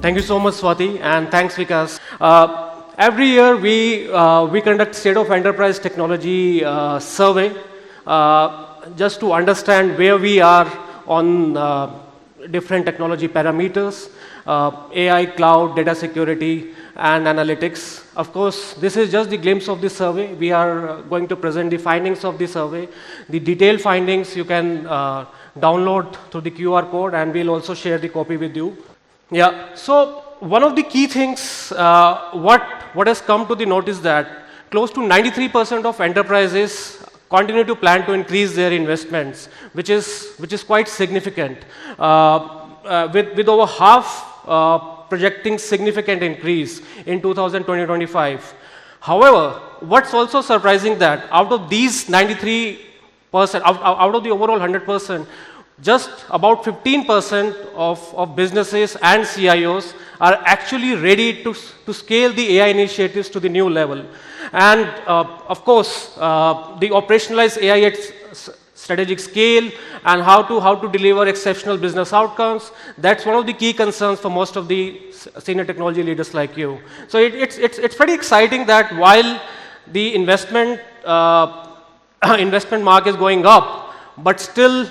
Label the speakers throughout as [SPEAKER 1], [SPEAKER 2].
[SPEAKER 1] Thank you so much, Swati, and thanks, Vikas. Every year, we conduct State of Enterprise Technology survey just to understand where we are on different technology parameters, AI, cloud, data security, and analytics. Of course, this is just the glimpse of the survey. We are going to present the findings of the survey. The detailed findings you can download through the QR code, and we'll also share the copy with you. Yeah, so one of the key things, what has come to the notice that close to 93% of enterprises continue to plan to increase their investments, which is quite significant, with over half projecting significant increase in 2020-25. However, what's also surprising that out of these 93%, out of the overall 100%, just about 15% of businesses and CIOs are actually ready to scale the AI initiatives to the new level. And of course, the operationalized AI at strategic scale and how to deliver exceptional business outcomes, that's one of the key concerns for most of the senior technology leaders like you. So it's pretty exciting that while the investment mark is going up, but still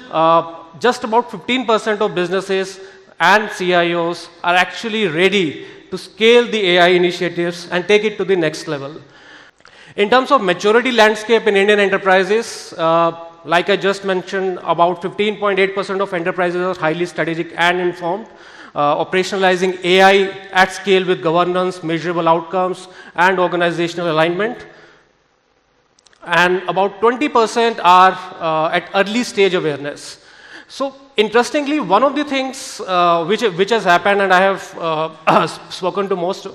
[SPEAKER 1] just about 15% of businesses and CIOs are actually ready to scale the AI initiatives and take it to the next level. In terms of maturity landscape in Indian enterprises, like I just mentioned, about 15.8% of enterprises are highly strategic and informed, operationalizing AI at scale with governance, measurable outcomes, and organizational alignment. And about 20% are at early stage awareness. So interestingly, one of the things which has happened, and I have spoken to most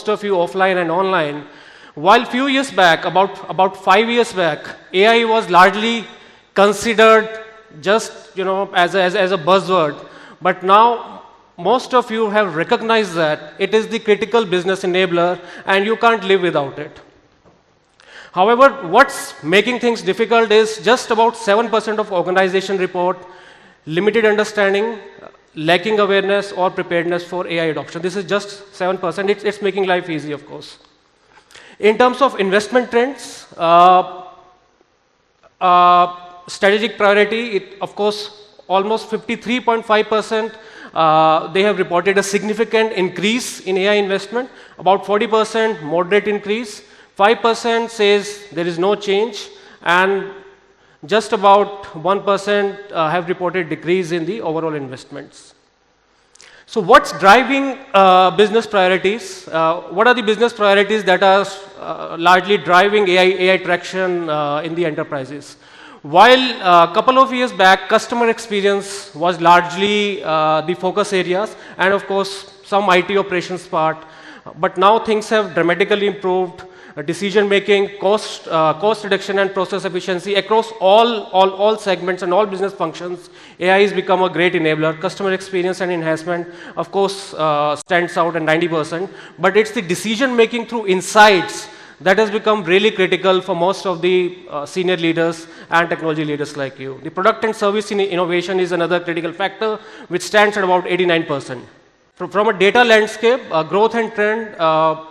[SPEAKER 1] of you offline and online, while few years back, about 5 years back, AI was largely considered just as a buzzword, but now most of you have recognized that it is the critical business enabler, and you can't live without it. However, what's making things difficult is just about 7% of organization report limited understanding, lacking awareness or preparedness for AI adoption. This is just 7%. It's making life easy, of course. In terms of investment trends, strategic priority, of course, almost 53.5%, they have reported a significant increase in AI investment, about 40% moderate increase, 5% says there is no change, and just about 1% have reported decrease in the overall investments. So what's driving business priorities? What are the business priorities that are largely driving AI traction in the enterprises? While a couple of years back, customer experience was largely the focus areas, and of course, some IT operations part, but now things have dramatically improved. Decision making, cost reduction, and process efficiency across all segments and all business functions. AI has become a great enabler. Customer experience and enhancement, of course, stands out at 90%. But it's the decision making through insights that has become really critical for most of the senior leaders and technology leaders like you. The product and service innovation is another critical factor, which stands at about 89%. From a data landscape, growth and trend,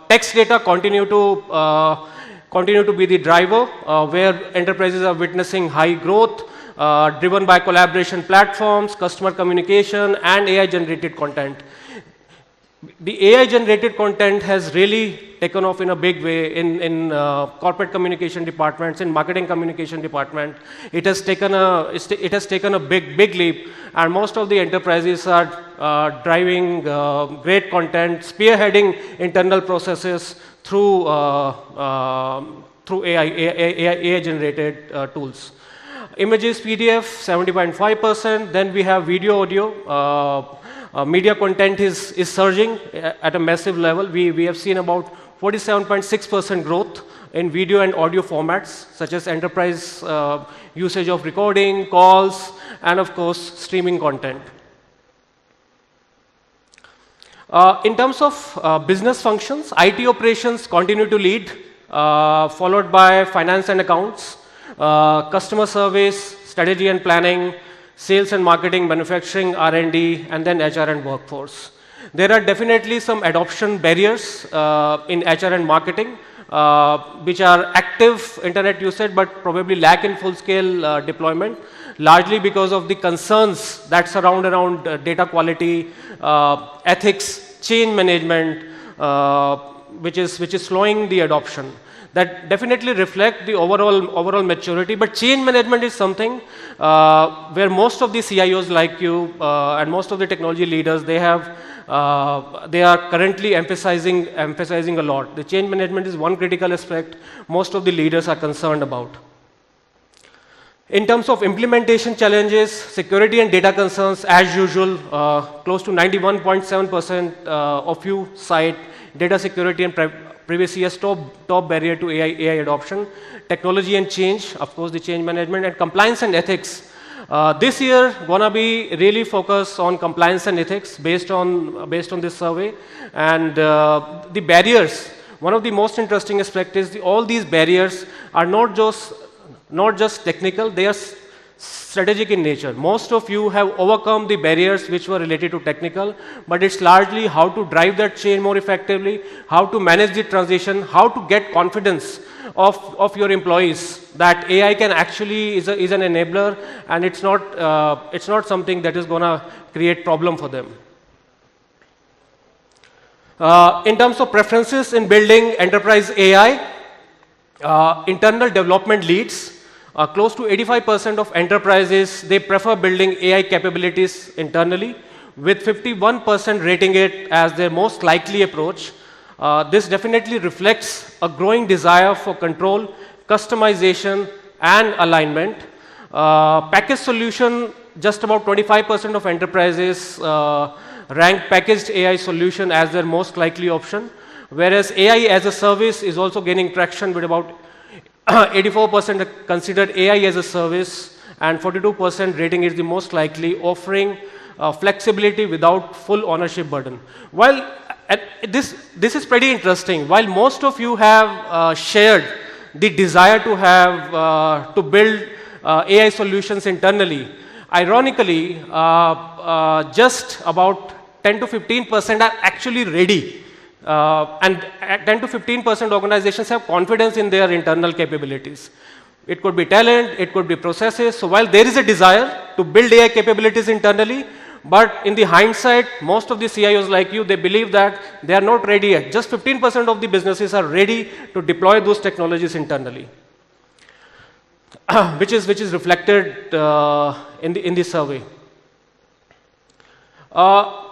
[SPEAKER 1] text data continue to be the driver, where enterprises are witnessing high growth, driven by collaboration platforms, customer communication, and AI-generated content. The AI-generated content has really taken off in a big way in corporate communication departments, in marketing communication department. It has taken a big leap, and most of the enterprises are driving great content, spearheading internal processes through AI-generated tools. Images, PDF, 70.5%. Then we have video, audio. Media content is surging at a massive level. We have seen about 47.6% growth in video and audio formats, such as enterprise usage of recording, calls, and of course, streaming content. In terms of business functions, IT operations continue to lead, followed by finance and accounts, customer service, strategy and planning, sales and marketing, manufacturing, R&D, and then HR and workforce. There are definitely some adoption barriers in HR and marketing, which are active internet usage but probably lack in full-scale deployment, largely because of the concerns that surround around data quality, ethics, change management, which is slowing the adoption. That definitely reflect the overall maturity, but change management is something where most of the CIOs like you and most of the technology leaders, they are currently emphasizing a lot. The change management is one critical aspect most of the leaders are concerned about. In terms of implementation challenges, security and data concerns, as usual, close to 91.7% of you cite data security and privacy as top barrier to AI adoption. Technology and change, of course, the change management, and compliance and ethics. This year, gonna be really focused on compliance and ethics based on this survey, and the barriers. One of the most interesting aspects is all these barriers are not just technical, they are strategic in nature. Most of you have overcome the barriers which were related to technical, but it's largely how to drive that change more effectively, how to manage the transition, how to get confidence of your employees that AI can actually is an enabler, and it's not something that is gonna create problem for them. In terms of preferences in building enterprise AI, internal development leads, close to 85% of enterprises, they prefer building AI capabilities internally, with 51% rating it as their most likely approach. This definitely reflects a growing desire for control, customization, and alignment. Packaged solution, just about 25% of enterprises rank packaged AI solution as their most likely option, whereas AI as a service is also gaining traction with about 84% considered AI as a service, and 42% rating is the most likely, offering flexibility without full ownership burden. While this is pretty interesting. While most of you have shared the desire to build AI solutions internally, ironically, just about 10 to 15% are actually ready. And 10 to 15% organizations have confidence in their internal capabilities. It could be talent, it could be processes. So while there is a desire to build AI capabilities internally, but in the hindsight, most of the CIOs like you, they believe that they are not ready yet. Just 15% of the businesses are ready to deploy those technologies internally, which is reflected in the survey.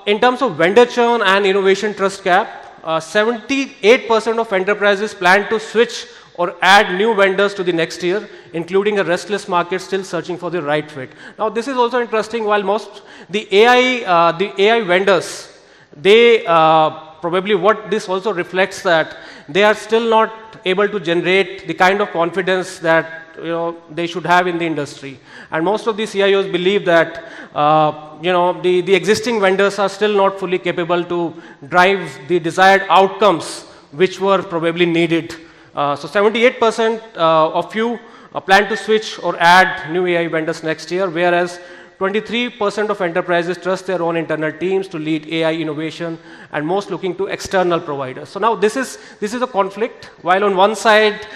[SPEAKER 1] In terms of vendor churn and innovation trust gap, 78% of enterprises plan to switch or add new vendors to the next year, including a restless market still searching for the right fit. Now, this is also interesting. While most the AI vendors, they probably what this also reflects that they are still not able to generate the kind of confidence that they should have in the industry. And most of the CIOs believe that the existing vendors are still not fully capable to drive the desired outcomes which were probably needed. So 78% of you plan to switch or add new AI vendors next year, whereas 23% of enterprises trust their own internal teams to lead AI innovation, and most looking to external providers. So now this is a conflict. While on one side,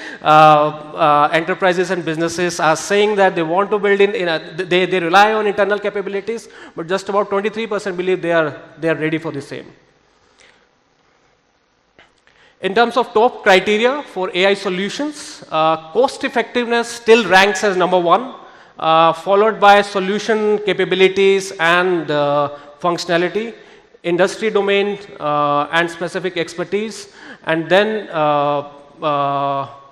[SPEAKER 1] enterprises and businesses are saying that they want to build they rely on internal capabilities, but just about 23% believe they are ready for the same. In terms of top criteria for AI solutions, cost effectiveness still ranks as number one, followed by solution capabilities and functionality, industry domain and specific expertise, and then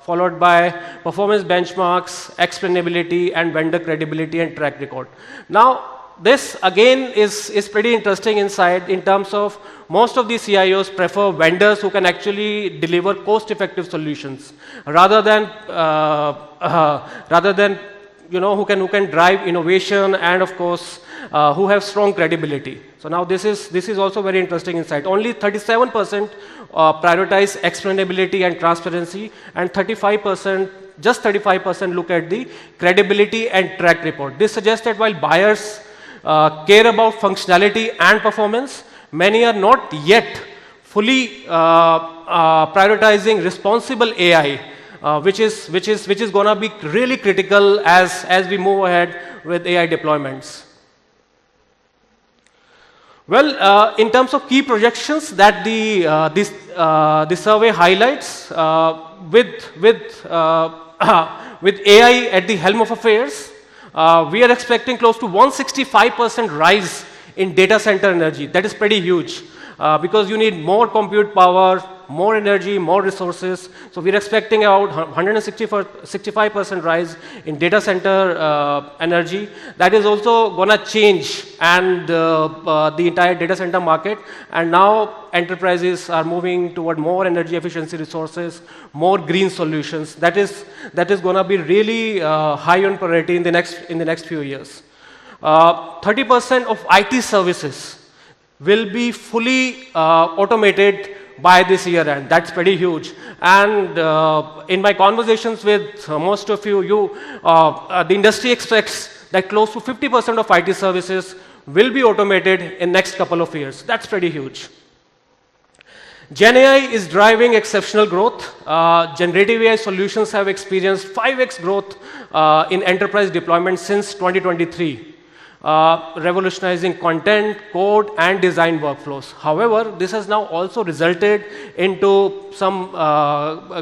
[SPEAKER 1] followed by performance benchmarks, explainability, and vendor credibility and track record. Now, this again is pretty interesting insight in terms of most of the CIOs prefer vendors who can actually deliver cost-effective solutions rather than who can drive innovation and of course who have strong credibility. So now this is also very interesting insight. Only 37% prioritize explainability and transparency, and just 35% look at the credibility and track record. This suggests that while buyers care about functionality and performance, many are not yet fully prioritizing responsible AI, which is going to be really critical as we move ahead with AI deployments. Well, in terms of key projections that the survey highlights, with AI at the helm of affairs, we are expecting close to 165% rise in data center energy. That is pretty huge, because you need more compute power, more energy, more resources. So we're expecting about 165% rise in data center energy. That is also going to change and the entire data center market. And now enterprises are moving toward more energy efficiency resources, more green solutions. That is going to be really high on priority in the next few years. 30% of IT services will be fully automated by this year end. That's pretty huge. And in my conversations with most of you, the industry expects that close to 50% of IT services will be automated in next couple of years. That's pretty huge. Gen AI is driving exceptional growth. Generative AI solutions have experienced 5x growth in enterprise deployment since 2023. Revolutionizing content, code, and design workflows. However, this has now also resulted into some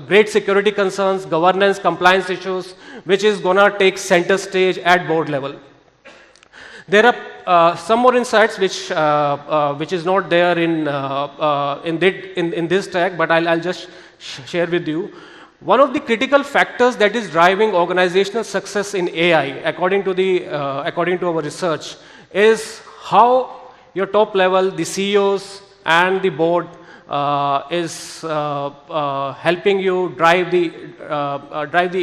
[SPEAKER 1] great security concerns, governance, compliance issues, which is going to take center stage at board level. There are some more insights which is not there in this track, but I'll just share with you. One of the critical factors that is driving organizational success in AI, according to our research, is how your top level, the CEOs and the board, is helping you drive the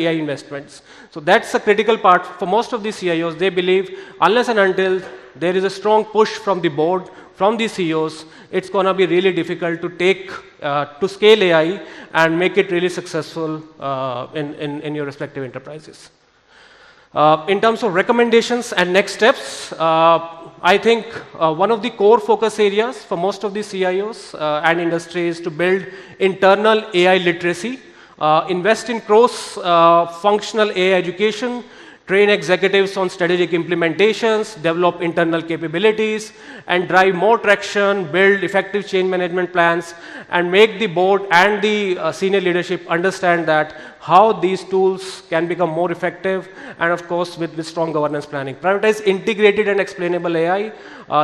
[SPEAKER 1] AI investments. So that's a critical part for most of the CIOs. They believe unless and until there is a strong push from the board, from the CEOs, it's going to be really difficult to scale AI and make it really successful in your respective enterprises. In terms of recommendations and next steps, I think one of the core focus areas for most of the CIOs and industry is to build internal AI literacy, invest in cross-functional AI education, train executives on strategic implementations, develop internal capabilities, and drive more traction, build effective change management plans, and make the board and the senior leadership understand that how these tools can become more effective, and of course with strong governance planning. Prioritize integrated and explainable AI,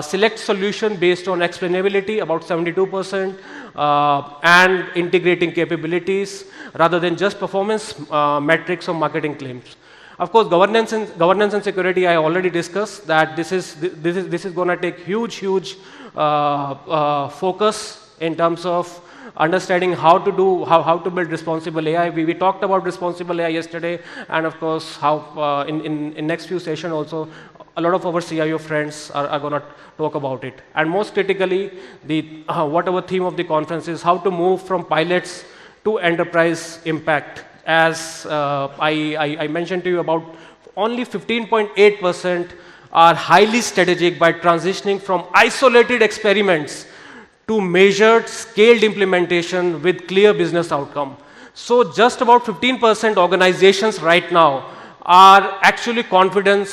[SPEAKER 1] select solution based on explainability, about 72%, and integrating capabilities rather than just performance metrics or marketing claims. Of course, governance and security, I already discussed that this is going to take huge focus in terms of understanding how to build responsible AI. We talked about responsible AI yesterday, and of course, how in next few sessions also, a lot of our CIO friends are going to talk about it. And most critically, what our theme of the conference is, how to move from pilots to enterprise impact. As I mentioned to you, about only 15.8% are highly strategic by transitioning from isolated experiments to measured, scaled implementation with clear business outcome. So just about 15% organizations right now are actually confident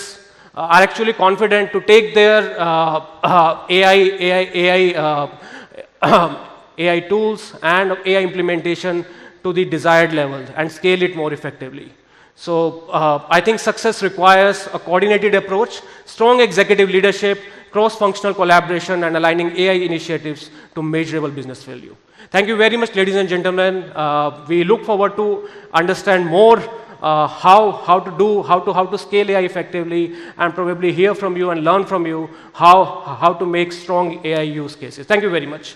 [SPEAKER 1] to take their AI tools and AI implementation to the desired level and scale it more effectively. So I think success requires a coordinated approach, strong executive leadership, cross-functional collaboration, and aligning AI initiatives to measurable business value. Thank you very much, ladies and gentlemen. We look forward to understand more how to scale AI effectively, and probably hear from you and learn from you how to make strong AI use cases. Thank you very much.